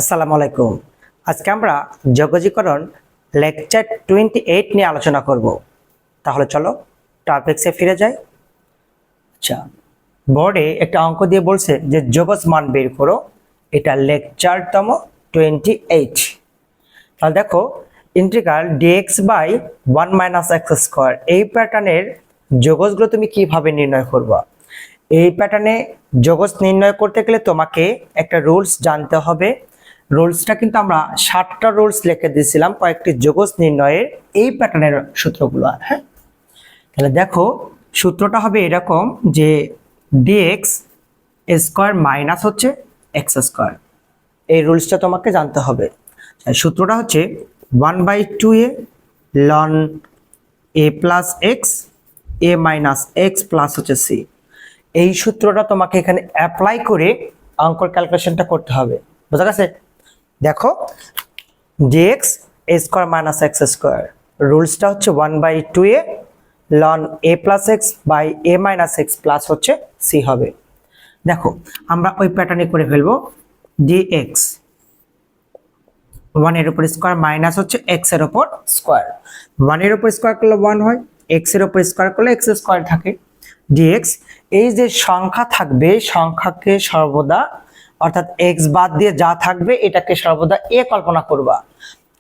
আসসালামু আলাইকুম। আজকে আমরা যোগজীকরণ লেকচার 28 নিয়ে আলোচনা করব। তাহলে চলো টপিকসে ফিরে যাই। আচ্ছা, বোর্ডে একটা অঙ্ক দিয়ে বলছে যে যোগজ মান বের করো। এটা লেকচারতম 28। তাহলে দেখো, integral dx by 1 minus x square এই প্যাটার্নের যোগজগুলো তুমি কিভাবে নির্ণয় করবা। এই প্যাটার্নে যোগজ নির্ণয় করতে গেলে তোমাকে একটা রুলস জানতে হবে। রুলসটা কিন্তু আমরা 7টা রুলস লিখে দিয়েছিলাম কয়েকটি যোগজ নির্ণয়ের এই প্যাটার্নের সূত্রগুলো। হ্যাঁ, তাহলে দেখো সূত্রটা হবে এরকম যে dx স্কোয়ার মাইনাস হচ্ছে এক্স স্কোয়ার। এই রুলসটা তোমাকে জানতে হবে। সূত্রটা হচ্ছে 1/2a ln a plus x a minus x plus হচ্ছে সি। এই সূত্রটা তোমাকে এখানে অ্যাপ্লাই করে অঙ্কর ক্যালকুলেশনটা করতে হবে। বুঝা গেছে? দেখো, dx square minus x square রুলসটা হচ্ছে 1/2a ln a plus x by a minus x plus হচ্ছে সি হবে। দেখো, আমরা ওই প্যাটার্নে করে ফেলবো। dx 1 এর উপর স্কোয়ার মাইনাস হচ্ছে এক্স এর উপর স্কোয়ার। 1 এর উপর স্কোয়ার করলে 1 হয়, এক্স এর উপর স্কোয়ার করলে এক্স স্কোয়ার থাকে। dx এই যে সংখ্যা থাকবে, সংখ্যাকে সর্বদা অর্থাৎ এক্স বাদ দিয়ে যা থাকবে এটাকে সর্বদা এ কল্পনা করবা,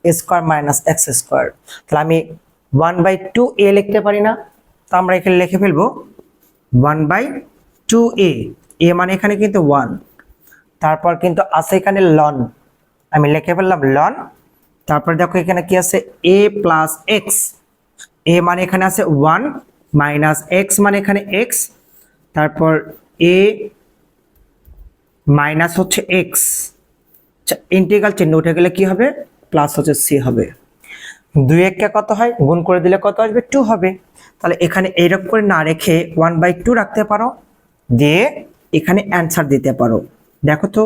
স্কোয়ার মাইনাস এক্স স্কোয়ার। তাহলে আমি 1/2a লিখতে পারি না? তো আমরা এখানে লিখে ফেলবো 1/2a। এ মানে এখানে কিন্তু 1, তারপর কিন্তু আছে এখানে লন, আমি লিখে ফেললাম লন। তারপর দেখো এখানে কি আছে, a প্লাস এক্স। এ মানে এখানে আছে 1 মাইনাস এক্স মানে এখানে এক্স, তারপর a মাইনাস হচ্ছে এক্স। ইন্টিগ্রাল চিহ্ন উঠে গেলে কি হবে, প্লাস হচ্ছে সি হবে। 2 কে কত হয়, গুণ করে দিলে কত আসবে, 2 হবে। তাহলে এখানে এইরকম করে না রেখে 1/2 রাখতে পারো, দিয়ে এখানে অ্যান্সার দিতে পারো। দেখো তো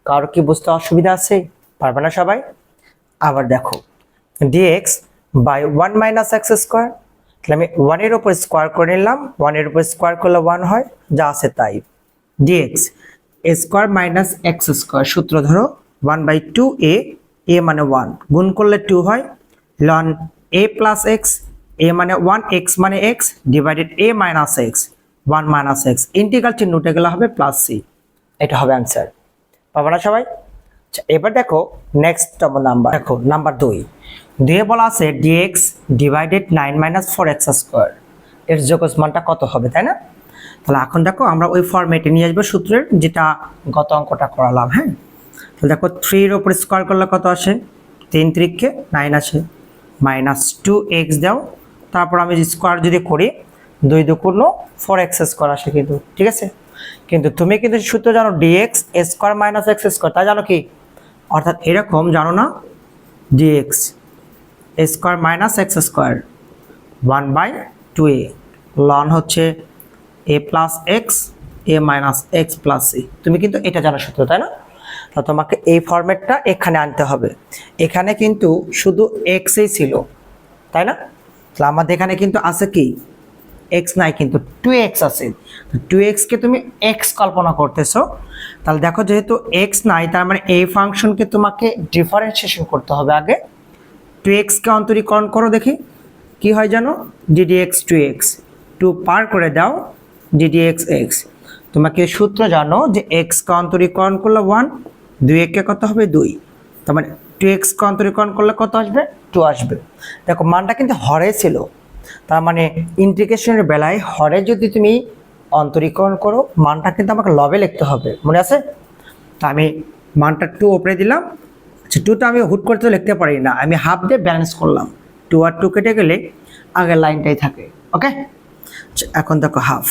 কারো কি বুঝতে অসুবিধা আছে? পারবে না সবাই? আবার দেখো, dx by 1 minus x square. তাহলে আমি 1 এর উপর স্কোয়ার করে নিলাম, 1 এর উপর স্কোয়ার করলে 1 হয়, যা আছে তাই। dx square minus x square, সূত্র ধরো 1/2a, a মানে 1, গুণ করলে 2 হয়, ln a plus x, a মানে 1, x মানে x, divided a minus x, 1 minus x, integral চিহ্ন উঠে গেলে হবে প্লাস সি। এটা হবে অ্যান্সার। পাবো না সবাই? এবার দেখো নেক্সট নাম্বার, দেখো নাম্বার 2 বলা আছে dx divided 9 minus 4x square এর যোগজ মানটা কত হবে, তাই না? তাহলে এখন দেখো আমরা ওই ফরম্যাটে নিয়ে আসবো সূত্রের, যেটা গত অঙ্কটা করালাম। হ্যাঁ, তাহলে দেখো 3 এর উপর স্কোয়ার করলে কত আসে, 3 3 9 আসে, মাইনাস 2x দাও, তারপর আমি স্কোয়ার যদি করি 2 2 4x স্কোয়ার আসে কিন্তু, ঠিক আছে? কিন্তু তুমি কিন্তু সূত্র জানো dx square minus x square, তাই জানো কি? অর্থাৎ এরকম জানো না, dx square minus x square 1/2a ln হচ্ছে a plus x a minus x plus C. তুমি কিন্তু এটা জানো সূত্র, তাই না? তো তোমাকে এই ফরম্যাটটা এখানে আনতে হবে। এখানে কিন্তু শুধু এক্সই ছিল, তাই না? তাহলে আমাদের এখানে কিন্তু আছে কি, এক্স নাই, কিন্তু 2x আছে। 2x কে তুমি x কল্পনা করতেছো। তাহলে দেখো, যেহেতু x নাই, তার মানে এই ফাংশনকে তোমাকে ডিফারেন্সিয়েশন করতে হবে আগে। 2x কে অন্তরীকরণ করো, দেখি কি হয় জানো, ddx 2x, 2 পার করে দাও, ddx x। তোমাকে সূত্র জানো যে x কে অন্তরীকরণ করলে 1, 2 কে কত হবে 2, তার মানে 2x কে অন্তরীকরণ করলে কত আসবে, 2 আসবে। দেখো মানটা কিন্তু হরে ছিল, তার মানে ইন্টিগ্রেশনের বেলায় হরে যদি তুমি অন্তরীকরণ করো, মানটা কিন্তু আমাকে লবে লিখতে হবে, মনে আছে? তা আমি মানটা 2 উপরে দিলাম। আচ্ছা, 2টা আমি হুট করতে লিখতে পারি না, আমি হাফ দিয়ে ব্যালেন্স করলাম, 2 আর 2 কেটে গেলে আগের লাইনটাই থাকে। ওকে, এখন দেখো হাফ,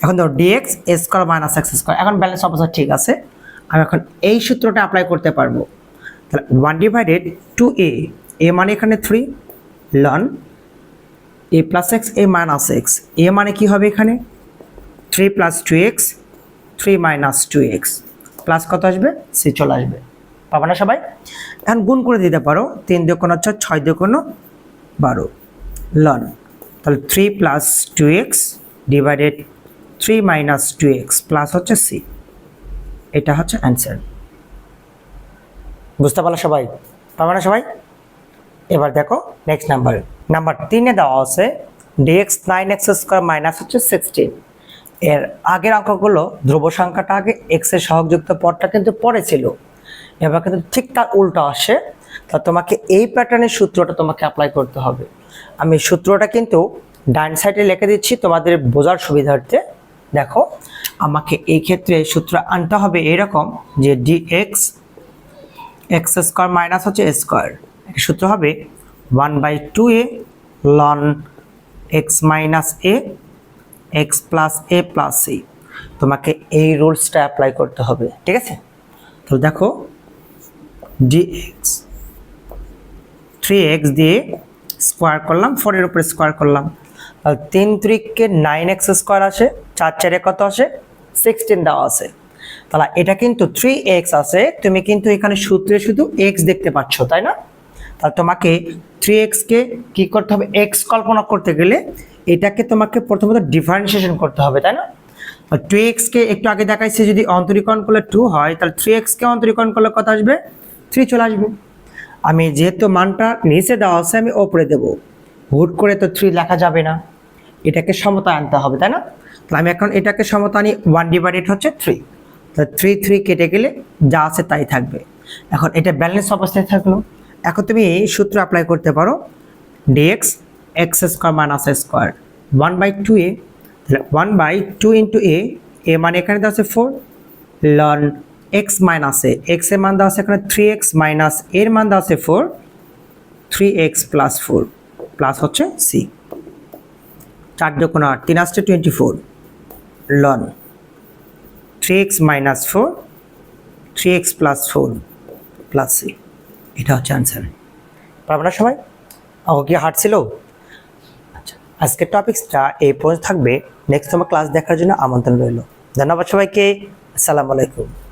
এখন দেখো dx square minus x square, এখন ব্যালেন্স অবস্থা ঠিক আছে। আমি এখন এই সূত্রটা অ্যাপ্লাই করতে পারবো। তাহলে 1/2a, a মানে এখানে 3, ln a plus x a minus x, a মানে কি হবে এখানে 3 plus 2x, 3 minus 2x, plus কত আসবে, সি চলে আসবে। পাবো না সবাই? এখন গুণ করে দিতে পারো, 3 2 6, 6 2 12 ln, তাহলে 3 plus 2x divided 3 minus 2x plus হচ্ছে সি। এটা হচ্ছে অ্যান্সার। বুঝতে পারলো সবাই? পারবে না সবাই? এবার দেখো নেক্সট নাম্বার 3-এ দেওয়া আছে dx 9x স্কয়ার মাইনাস হচ্ছে 16। এর আগের অঙ্কগুলো ধ্রুব সংখ্যাটা আগে x এর সহগযুক্ত পদটা কিন্তু পরে ছিল, এবার কিন্তু ঠিক তার উল্টো আসে। তা তোমাকে এই প্যাটার্নের সূত্রটা তোমাকে অ্যাপ্লাই করতে হবে। আমি সূত্রটা কিন্তু ডান সাইডে লিখে দিচ্ছি তোমাদের বোঝার সুবিধার্থে। দেখো আমাকে এই ক্ষেত্রে সূত্র আনতে হবে এরকম যে dx x স্কয়ার মাইনাস হচ্ছে a স্কয়ার, এটা সূত্র হবে 1/2a ln x minus a x plus a plus c। তোমাকে এই রুলসটা অ্যাপ্লাই করতে হবে, ঠিক আছে? তো দেখো dx 3x দিয়ে স্কোয়ার করলাম, 4 এর উপরে স্কোয়ার করলাম, তাহলে 3 3 9x স্কোয়ার আসে, 4 4 কত আসে 16 দেওয়া আছে। তাহলে এটা কিন্তু 3x আছে, তুমি কিন্তু এখানে সূত্রে শুধু x দেখতে পাচ্ছ, তাই না? তাহলে তোমাকে 3x কে কি করতে হবে, x কল্পনা করতে গেলে এটাকে তোমাকে প্রথমত ডিফারেন্সিয়েশন করতে হবে, তাই না? 2x কে একটু আগে দেখাইছি, যদি অন্তরীকরণ করলে 2 হয়, তাহলে 3x কে অন্তরীকরণ করলে কত আসবে, 3 চলে আসবে। আমি যেহেতু মানটা নিচে দেওয়া আছে আমি ওপরে দেব, হুট করে তো 3 লেখা যাবে না, এটাকে সমতা আনতে হবে, তাই না? তাহলে আমি এখন এটাকে সমতা আনি, 1/3 হচ্ছে 3, তাহলে 3 3 কেটে গেলে যা আছে তাই থাকবে। এখন এটা ব্যালেন্স অবস্থায় থাকলো। এখন তুমি এই সূত্র অ্যাপ্লাই করতে পারো dx x square minus a square 1/2a, তাহলে 1/2 ইন্টু a, a মানে এখানে দেওয়া আছে 4 ln x minus a, x এর মান দেওয়া আছে এখানে 3x মাইনাস এর মান দেওয়া আছে 4, 3x প্লাস 4 প্লাস হচ্ছে c, 4 2 8 3 আসছে 24 ln 3x minus 4 3x plus 4 plus c। এটা হচ্ছে আনসার। পারবে না সবাই? অঙ্ক কি হার্ড ছিল? আচ্ছা, আজকের টপিকসটা এই পর্যন্ত থাকবে। নেক্সট তোমার ক্লাস দেখার জন্য আমন্ত্রণ রইল। ধন্যবাদ সবাইকে। আসসালামু আলাইকুম।